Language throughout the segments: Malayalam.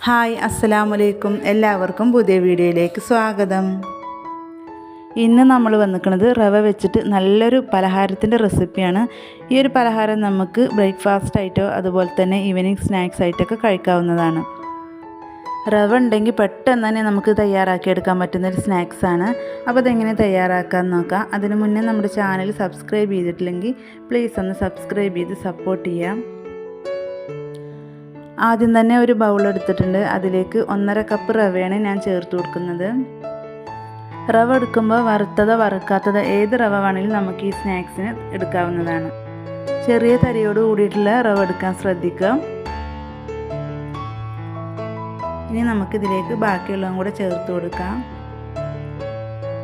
ഹായ് അസ്സലാമലൈക്കും, എല്ലാവർക്കും പുതിയ വീഡിയോയിലേക്ക് സ്വാഗതം. ഇന്ന് നമ്മൾ വന്നിരിക്കുന്നത് റവ വെച്ചിട്ട് നല്ലൊരു പലഹാരത്തിൻ്റെ റെസിപ്പിയാണ്. ഈ ഒരു പലഹാരം നമുക്ക് ബ്രേക്ക്ഫാസ്റ്റ് ആയിട്ടോ അതുപോലെ തന്നെ ഈവനിങ് സ്നാക്സ് ആയിട്ടൊക്കെ കഴിക്കാവുന്നതാണ്. റവ ഉണ്ടെങ്കിൽ പെട്ടെന്ന് തന്നെ നമുക്ക് തയ്യാറാക്കിയെടുക്കാൻ പറ്റുന്നൊരു സ്നാക്സാണ്. അപ്പോൾ അതെങ്ങനെ തയ്യാറാക്കാമെന്ന് നോക്കാം. അതിന് മുന്നേ നമ്മുടെ ചാനൽ സബ്സ്ക്രൈബ് ചെയ്തിട്ടില്ലെങ്കിൽ പ്ലീസ് ഒന്ന് സബ്സ്ക്രൈബ് ചെയ്ത് സപ്പോർട്ട് ചെയ്യാം. ആദ്യം തന്നെ ഒരു ബൗൾ എടുത്തിട്ടുണ്ട്. അതിലേക്ക് 1.5 കപ്പ് റവയാണ് ഞാൻ ചേർത്ത് കൊടുക്കുന്നത്. റവ എടുക്കുമ്പോൾ വറുത്തതോ വറുക്കാത്തതോ ഏത് റവ വേണമെങ്കിലും നമുക്ക് ഈ സ്നാക്സിന് എടുക്കാവുന്നതാണ്. ചെറിയ തരിയോട് കൂടിയിട്ടുള്ള റവ എടുക്കാൻ ശ്രദ്ധിക്കുക. ഇനി നമുക്കിതിലേക്ക് ബാക്കിയുള്ളതും കൂടെ ചേർത്ത് കൊടുക്കാം.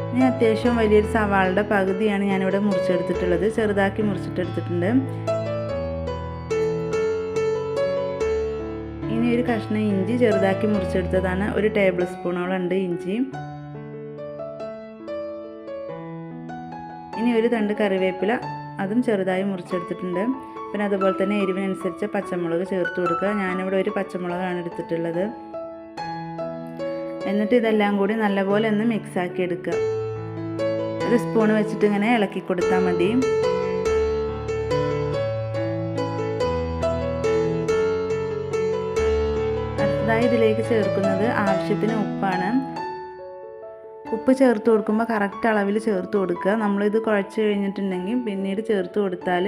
ഇനി അത്യാവശ്യം വലിയൊരു സവാളയുടെ പകുതിയാണ് ഞാനിവിടെ മുറിച്ചെടുത്തിട്ടുള്ളത്. ചെറുതാക്കി മുറിച്ചിട്ടെടുത്തിട്ടുണ്ട്. ഇനി ഒരു കഷ്ണം ഇഞ്ചി ചെറുതാക്കി മുറിച്ചെടുത്തതാണ്. 1 ടേബിൾ സ്പൂണോളം ഉണ്ട് ഇഞ്ചി. ഇനി ഒരു തണ്ട് കറിവേപ്പില, അതും ചെറുതായി മുറിച്ചെടുത്തിട്ടുണ്ട്. പിന്നെ അതുപോലെ തന്നെ എരിവിനനുസരിച്ച് പച്ചമുളക് ചേർത്ത് കൊടുക്കുക. ഞാനിവിടെ 1 പച്ചമുളകാണ് എടുത്തിട്ടുള്ളത്. എന്നിട്ട് ഇതെല്ലാം കൂടി നല്ലപോലെ ഒന്ന് മിക്സാക്കി എടുക്കുക. 1 സ്പൂൺ വെച്ചിട്ട് ഇങ്ങനെ ഇളക്കി കൊടുത്താൽ മതി. അടുത്തതായി ഇതിലേക്ക് ചേർക്കുന്നത് ആവശ്യത്തിന് ഉപ്പാണ്. ഉപ്പ് ചേർത്ത് കൊടുക്കുമ്പോൾ കറക്റ്റ് അളവിൽ ചേർത്ത് കൊടുക്കുക. നമ്മളിത് കുഴച്ച് കഴിഞ്ഞിട്ടുണ്ടെങ്കിൽ പിന്നീട് ചേർത്ത് കൊടുത്താൽ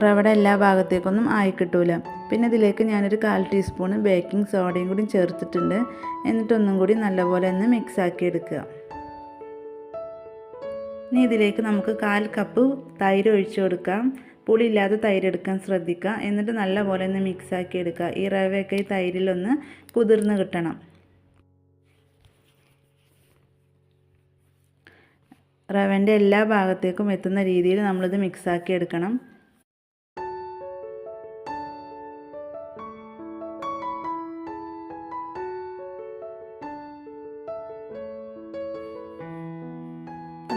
റവയുടെ എല്ലാ ഭാഗത്തേക്കൊന്നും ആയി കിട്ടൂല. പിന്നെ ഇതിലേക്ക് ഞാനൊരു 1/4 ടീസ്പൂൺ ബേക്കിംഗ് സോഡയും കൂടി ചേർത്തിട്ടുണ്ട്. എന്നിട്ടൊന്നും കൂടി നല്ലപോലെ ഒന്ന് മിക്സാക്കി എടുക്കുക. ഇനി ഇതിലേക്ക് നമുക്ക് 1/4 കപ്പ് തൈര് ഒഴിച്ചു കൊടുക്കാം. പുളിയില്ലാതെ തൈര് എടുക്കാൻ ശ്രദ്ധിക്കുക. എന്നിട്ട് നല്ലപോലെ ഒന്ന് മിക്സാക്കി എടുക്കുക. ഈ റവയൊക്കെ ഈ തൈരിലൊന്ന് കുതിർന്ന് കിട്ടണം. റവൻ്റെ എല്ലാ ഭാഗത്തേക്കും എത്തുന്ന രീതിയിൽ നമ്മളിത് മിക്സാക്കി എടുക്കണം.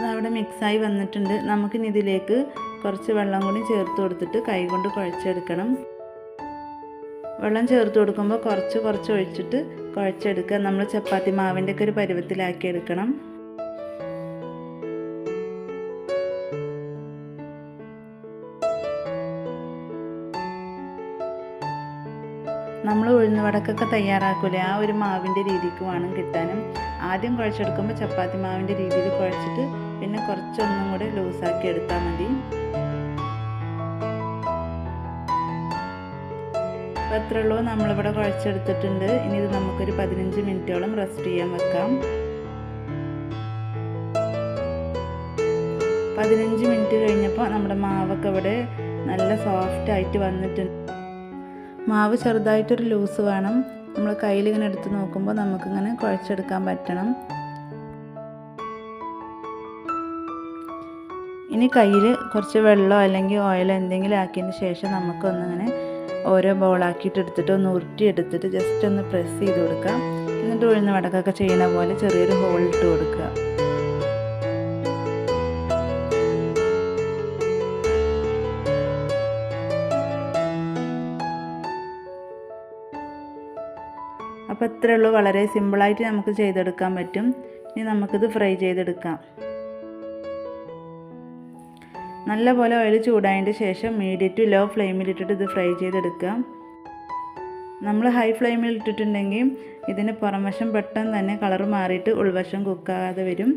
അതവിടെ മിക്സായി വന്നിട്ടുണ്ട്. നമുക്കിനി ഇതിലേക്ക് കുറച്ച് വെള്ളം കൂടി ചേർത്ത് കൊടുത്തിട്ട് കൈകൊണ്ട് കുഴച്ചെടുക്കണം. വെള്ളം ചേർത്ത് കൊടുക്കുമ്പോൾ കുറച്ച് ഒഴിച്ചിട്ട് കുഴച്ചെടുക്കുക. നമ്മൾ ചപ്പാത്തി മാവിൻ്റെ ഒക്കെ ഒരു പരുവത്തിലാക്കി എടുക്കണം. നമ്മൾ ഉഴുന്ന് വടക്കൊക്കെ തയ്യാറാക്കൂലേ, ആ ഒരു മാവിൻ്റെ രീതിക്ക് വേണം കിട്ടാനും. ആദ്യം കുഴച്ചെടുക്കുമ്പോൾ ചപ്പാത്തി മാവിൻ്റെ രീതിയിൽ കുഴച്ചിട്ട് പിന്നെ കുറച്ചൊന്നും കൂടെ ലൂസാക്കി എടുത്താൽ മതി. അപ്പോൾ അത്രേ ഉള്ളൂ. നമ്മളിവിടെ കുഴച്ചെടുത്തിട്ടുണ്ട്. ഇനി ഇത് നമുക്കൊരു 15 മിനിറ്റോളം റെസ്റ്റ് ചെയ്യാൻ വെക്കാം. 15 മിനിറ്റ് കഴിഞ്ഞപ്പോൾ നമ്മുടെ മാവൊക്കെ ഇവിടെ നല്ല സോഫ്റ്റ് ആയിട്ട് വന്നിട്ടുണ്ട്. മാവ് ചെറുതായിട്ടൊരു ലൂസ് വേണം. നമ്മൾ കയ്യിൽ ഇങ്ങനെ എടുത്ത് നോക്കുമ്പോൾ നമുക്കിങ്ങനെ കുഴച്ചെടുക്കാൻ പറ്റണം. ഇനി കയ്യിൽ കുറച്ച് വെള്ളമോ അല്ലെങ്കിൽ ഓയിലോ എന്തെങ്കിലും ആക്കിയതിന് ശേഷം നമുക്കൊന്നിങ്ങനെ ഓരോ ബോളാക്കിയിട്ട് എടുത്തിട്ട് ഒന്ന് ഉരുട്ടിയെടുത്തിട്ട് ജസ്റ്റ് ഒന്ന് പ്രസ് ചെയ്ത് കൊടുക്കാം. എന്നിട്ട് ഉഴുന്ന് വടക്കൊക്കെ ചെയ്യുന്ന പോലെ ചെറിയൊരു ഹോൾ ഇട്ട് കൊടുക്കുക. അപ്പോൾ ഇത്രയേ ഉള്ളൂ. വളരെ സിമ്പിളായിട്ട് നമുക്ക് ചെയ്തെടുക്കാൻ പറ്റും. ഇനി നമുക്കിത് ഫ്രൈ ചെയ്തെടുക്കാം. നല്ലപോലെ ഓയിൽ ചൂടായതിൻ്റെ ശേഷം മീഡിയം ടു ലോ ഫ്ലെയിമിലിട്ടിട്ട് ഇത് ഫ്രൈ ചെയ്തെടുക്കാം. നമ്മൾ ഹൈ ഫ്ലെയിമിൽ ഇട്ടിട്ടുണ്ടെങ്കിൽ ഇതിന് പുറംവശം പെട്ടെന്ന് തന്നെ കളർ മാറിയിട്ട് ഉൾവശം കുക്കാകാതെ വരും.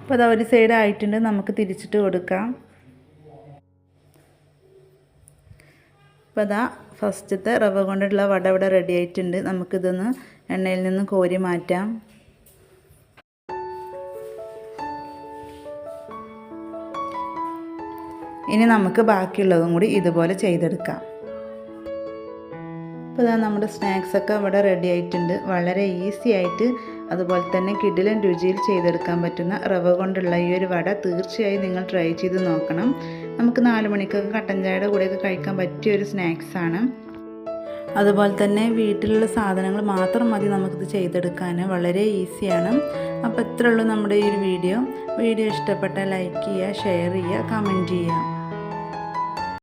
അപ്പോൾ അത് ഒരു സൈഡ് ആയിട്ടുണ്ട്. നമുക്ക് തിരിച്ചിട്ട് കൊടുക്കാം. അപ്പോൾ അതാ ഫസ്റ്റത്തെ റവ കൊണ്ടുള്ള വട ഇവിടെ റെഡി ആയിട്ടുണ്ട്. നമുക്കിതൊന്ന് എണ്ണയിൽ നിന്ന് കോരി മാറ്റാം. ഇനി നമുക്ക് ബാക്കിയുള്ളതും കൂടി ഇതുപോലെ ചെയ്തെടുക്കാം. അപ്പോൾ ഇതാ നമ്മുടെ സ്നാക്സൊക്കെ ഇവിടെ റെഡി ആയിട്ടുണ്ട്. വളരെ ഈസി ആയിട്ട് അതുപോലെ തന്നെ കിടിലൻ രുചിയിൽ ചെയ്തെടുക്കാൻ പറ്റുന്ന റവ കൊണ്ടുള്ള ഈ ഒരു വട തീർച്ചയായും നിങ്ങൾ ട്രൈ ചെയ്ത് നോക്കണം. നമുക്ക് 4 മണിക്കൊക്കെ കട്ടൻ ചായയുടെ കൂടെയൊക്കെ കഴിക്കാൻ പറ്റിയ ഒരു സ്നാക്സാണ്. അതുപോലെ തന്നെ വീട്ടിലുള്ള സാധനങ്ങൾ മാത്രം മതി നമുക്കിത് ചെയ്തെടുക്കാൻ. വളരെ ഈസിയാണ്. അപ്പോൾ ഇത്രയേ ഉള്ളൂ നമ്മുടെ ഈ ഒരു വീഡിയോ ഇഷ്ടപ്പെട്ടാൽ ലൈക്ക് ചെയ്യുക, ഷെയർ ചെയ്യുക, കമൻറ്റ് ചെയ്യുക.